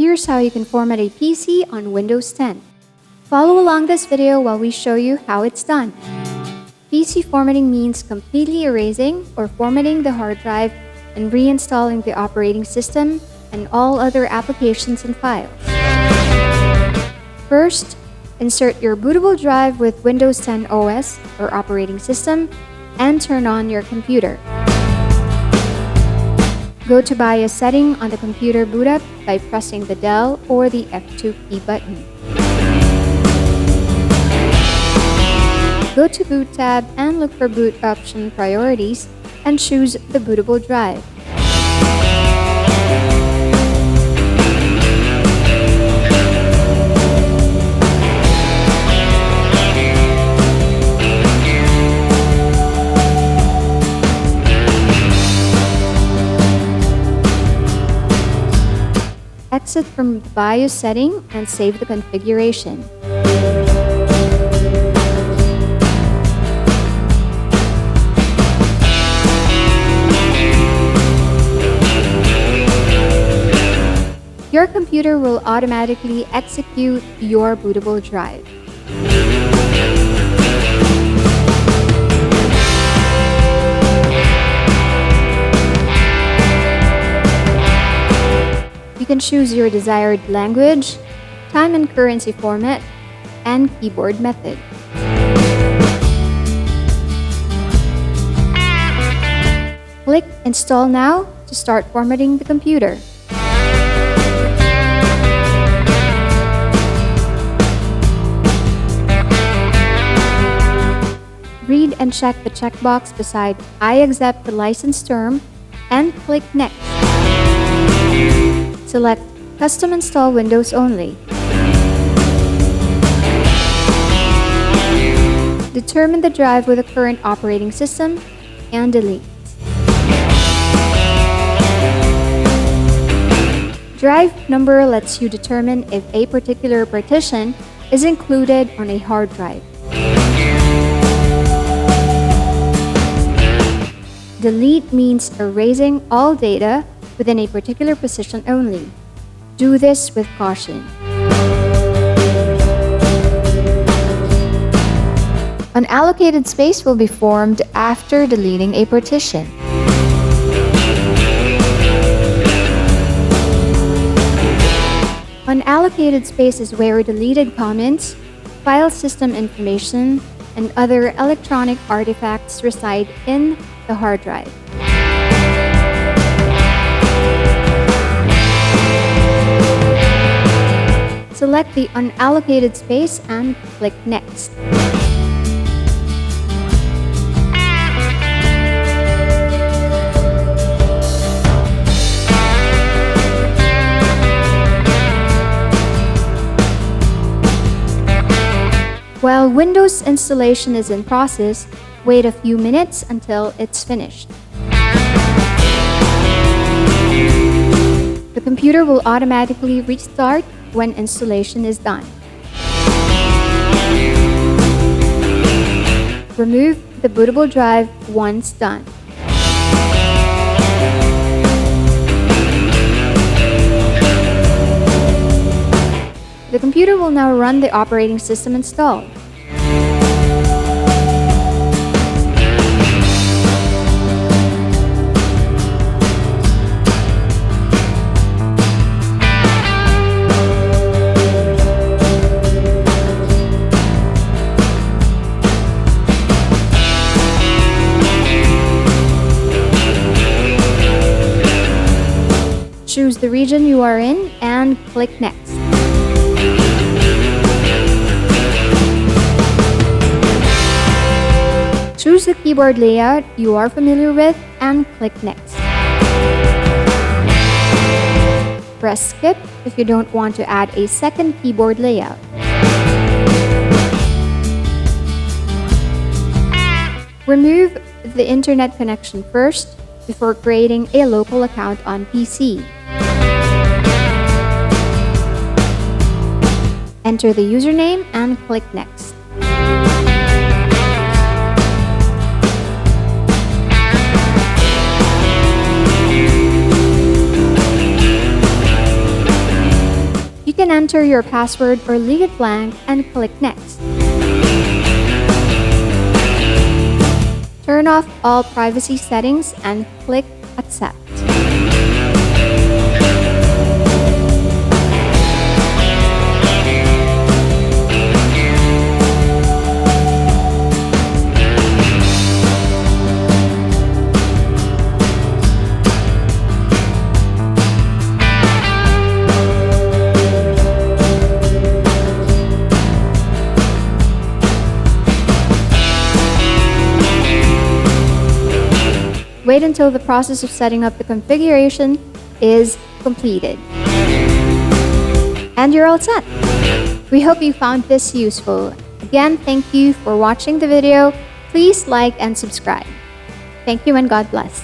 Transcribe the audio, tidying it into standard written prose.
Here's how you can format a PC on Windows 10. Follow along this video while we show you how it's done. PC formatting means completely erasing or formatting the hard drive and reinstalling the operating system and all other applications and files. First, insert your bootable drive with Windows 10 OS or operating system and turn on your computer. Go to BIOS setting on the computer boot up by pressing the Del or the F2 key button. Go to Boot tab and look for Boot option priorities and choose the bootable drive. Exit from the BIOS setting and save the configuration. Your computer will automatically execute your bootable drive. You can choose your desired language, time and currency format, and keyboard method. Click Install Now to start formatting the computer. Read and check the checkbox beside I accept the license term and click Next. Select Custom Install Windows Only. Determine the drive with the current operating system and delete. Drive number lets you determine if a particular partition is included on a hard drive. Delete means erasing all data within a particular position only. Do this with caution. Unallocated space will be formed after deleting a partition. Unallocated space is where deleted comments, file system information, and other electronic artifacts reside in the hard drive. Select the unallocated space and click Next. While Windows installation is in process, wait a few minutes until it's finished. The computer will automatically restart when installation is done. Remove the bootable drive once done. The computer will now run the operating system install. Choose the region you are in and click Next. Choose the keyboard layout you are familiar with and click Next. Press Skip if you don't want to add a second keyboard layout. Remove the internet connection first before creating a local account on PC. Enter the username and click Next. enter your password or leave it blank and click Next. Turn off all privacy settings and click Accept. Wait until the process of setting up the configuration is completed. And you're all set. We hope you found this useful. Again, thank you for watching the video. Please like and subscribe. Thank you and God bless.